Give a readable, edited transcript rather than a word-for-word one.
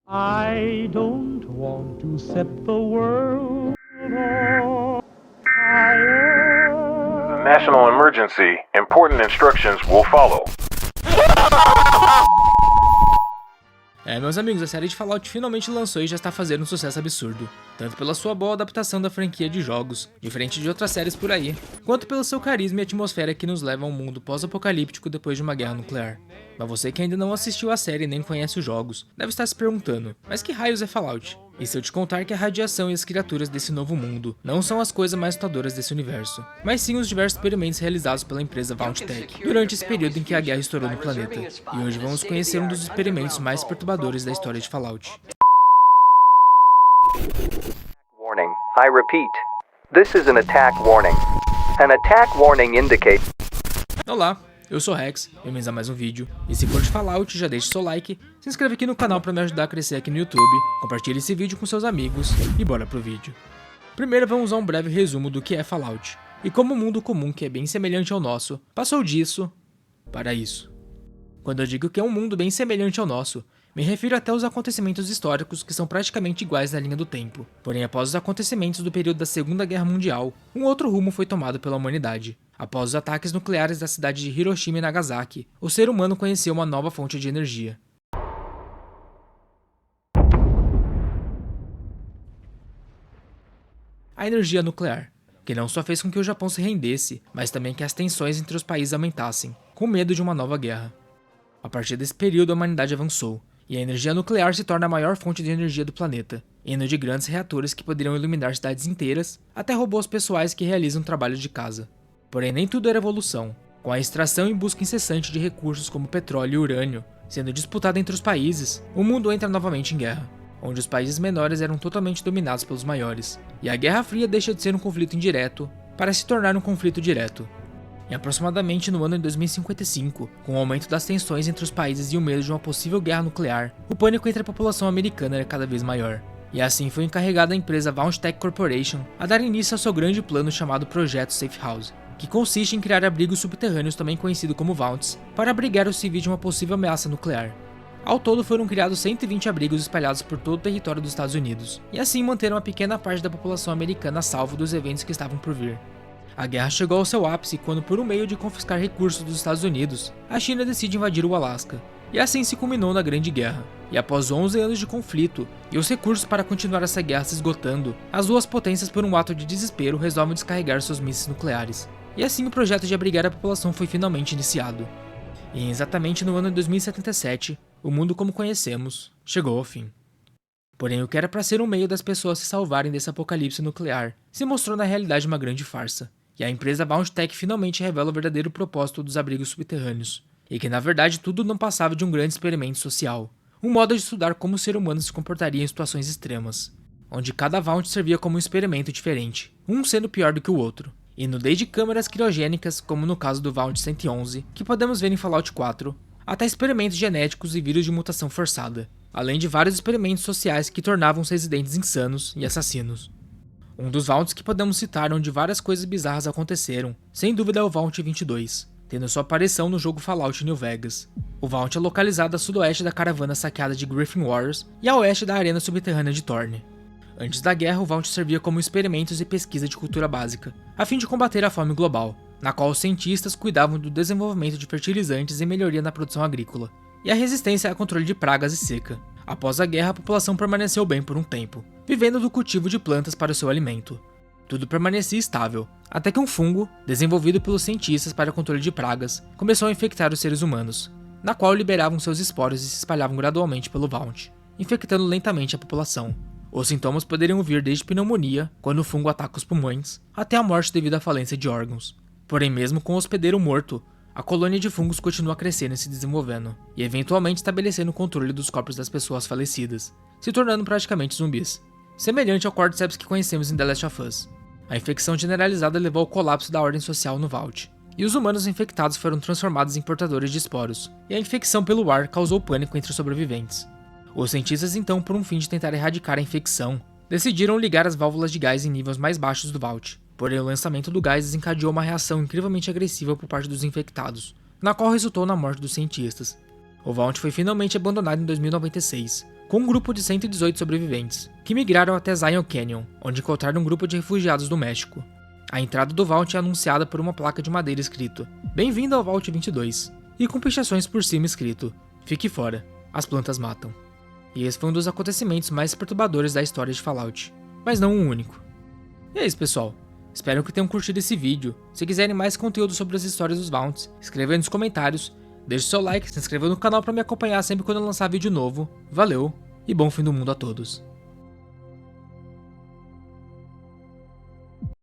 I don't want to set the world on fire. National emergency. Important instructions will follow. Meus amigos, a série de Fallout finalmente lançou e já está fazendo um sucesso absurdo, tanto pela sua boa adaptação da franquia de jogos, diferente de outras séries por aí, quanto pelo seu carisma e atmosfera que nos leva a um mundo pós-apocalíptico depois de uma guerra nuclear. Mas você que ainda não assistiu a série e nem conhece os jogos, deve estar se perguntando, mas que raios é Fallout? E se eu te contar que a radiação e as criaturas desse novo mundo não são as coisas mais assustadoras desse universo, mas sim os diversos experimentos realizados pela empresa Vault-Tec durante esse período em que a guerra estourou no planeta. E hoje vamos conhecer um dos experimentos mais perturbadores da história de Fallout. Warning. I repeat. This is an attack warning. An attack warning indicates... Olá, eu sou Rex, bem-vindos a mais um vídeo, e se for de Fallout, já deixe seu like, se inscreve aqui no canal para me ajudar a crescer aqui no YouTube, compartilhe esse vídeo com seus amigos, e bora pro vídeo. Primeiro vamos a um breve resumo do que é Fallout, e como o mundo comum, que é bem semelhante ao nosso, passou disso para isso. Quando eu digo que é um mundo bem semelhante ao nosso, me refiro até aos acontecimentos históricos que são praticamente iguais na linha do tempo, porém após os acontecimentos do período da Segunda Guerra Mundial, um outro rumo foi tomado pela humanidade. Após os ataques nucleares da cidade de Hiroshima e Nagasaki, o ser humano conheceu uma nova fonte de energia. A energia nuclear, que não só fez com que o Japão se rendesse, mas também que as tensões entre os países aumentassem, com medo de uma nova guerra. A partir desse período a humanidade avançou, e a energia nuclear se torna a maior fonte de energia do planeta, indo de grandes reatores que poderiam iluminar cidades inteiras, até robôs pessoais que realizam trabalho de casa. Porém, nem tudo era evolução. Com a extração e busca incessante de recursos como petróleo e urânio sendo disputada entre os países, o mundo entra novamente em guerra, onde os países menores eram totalmente dominados pelos maiores, e a Guerra Fria deixa de ser um conflito indireto para se tornar um conflito direto. E aproximadamente no ano de 2055, com o aumento das tensões entre os países e o medo de uma possível guerra nuclear, o pânico entre a população americana era cada vez maior. E assim foi encarregada a empresa Vault-Tec Corporation a dar início ao seu grande plano chamado Projeto Safe House, que consiste em criar abrigos subterrâneos, também conhecido como Vaults, para abrigar os civis de uma possível ameaça nuclear. Ao todo foram criados 120 abrigos espalhados por todo o território dos Estados Unidos, e assim manteram uma pequena parte da população americana a salvo dos eventos que estavam por vir. A guerra chegou ao seu ápice quando, por um meio de confiscar recursos dos Estados Unidos, a China decide invadir o Alasca, e assim se culminou na Grande Guerra. E após 11 anos de conflito, e os recursos para continuar essa guerra se esgotando, as duas potências, por um ato de desespero, resolvem descarregar seus mísseis nucleares. E assim o projeto de abrigar a população foi finalmente iniciado. E exatamente no ano de 2077, o mundo como conhecemos chegou ao fim. Porém, o que era para ser um meio das pessoas se salvarem desse apocalipse nuclear se mostrou na realidade uma grande farsa, e a empresa Vault-Tec finalmente revela o verdadeiro propósito dos abrigos subterrâneos, e que na verdade tudo não passava de um grande experimento social, um modo de estudar como o ser humano se comportaria em situações extremas, onde cada Vault servia como um experimento diferente, um sendo pior do que o outro, indo desde câmeras criogênicas, como no caso do Vault 111, que podemos ver em Fallout 4, até experimentos genéticos e vírus de mutação forçada, além de vários experimentos sociais que tornavam os residentes insanos e assassinos. Um dos Vaults que podemos citar onde várias coisas bizarras aconteceram, sem dúvida é o Vault 22, tendo sua aparição no jogo Fallout New Vegas. O Vault é localizado a sudoeste da caravana saqueada de Griffin Warriors e a oeste da arena subterrânea de Thorne. Antes da guerra, o Vault servia como experimentos e pesquisa de cultura básica, a fim de combater a fome global, na qual os cientistas cuidavam do desenvolvimento de fertilizantes e melhoria na produção agrícola, e a resistência a controle de pragas e seca. Após a guerra, a população permaneceu bem por um tempo, vivendo do cultivo de plantas para o seu alimento. Tudo permanecia estável, até que um fungo, desenvolvido pelos cientistas para controle de pragas, começou a infectar os seres humanos, na qual liberavam seus esporos e se espalhavam gradualmente pelo Vault, infectando lentamente a população. Os sintomas poderiam vir desde pneumonia, quando o fungo ataca os pulmões, até a morte devido à falência de órgãos. Porém, mesmo com o hospedeiro morto, a colônia de fungos continua crescendo e se desenvolvendo, e eventualmente estabelecendo o controle dos corpos das pessoas falecidas, se tornando praticamente zumbis, semelhante ao Cordyceps que conhecemos em The Last of Us. A infecção generalizada levou ao colapso da ordem social no Vault, e os humanos infectados foram transformados em portadores de esporos, e a infecção pelo ar causou pânico entre os sobreviventes. Os cientistas então, por um fim de tentar erradicar a infecção, decidiram ligar as válvulas de gás em níveis mais baixos do Vault, porém o lançamento do gás desencadeou uma reação incrivelmente agressiva por parte dos infectados, na qual resultou na morte dos cientistas. O Vault foi finalmente abandonado em 2096, com um grupo de 118 sobreviventes, que migraram até Zion Canyon, onde encontraram um grupo de refugiados do México. A entrada do Vault é anunciada por uma placa de madeira escrito "Bem-vindo ao Vault 22", e com pichações por cima escrito "Fique fora, as plantas matam". E esse foi um dos acontecimentos mais perturbadores da história de Fallout, mas não o único. E é isso, pessoal. Espero que tenham curtido esse vídeo. Se quiserem mais conteúdo sobre as histórias dos Vaults, escreva aí nos comentários, deixe seu like, se inscreva no canal para me acompanhar sempre quando eu lançar vídeo novo. Valeu e bom fim do mundo a todos.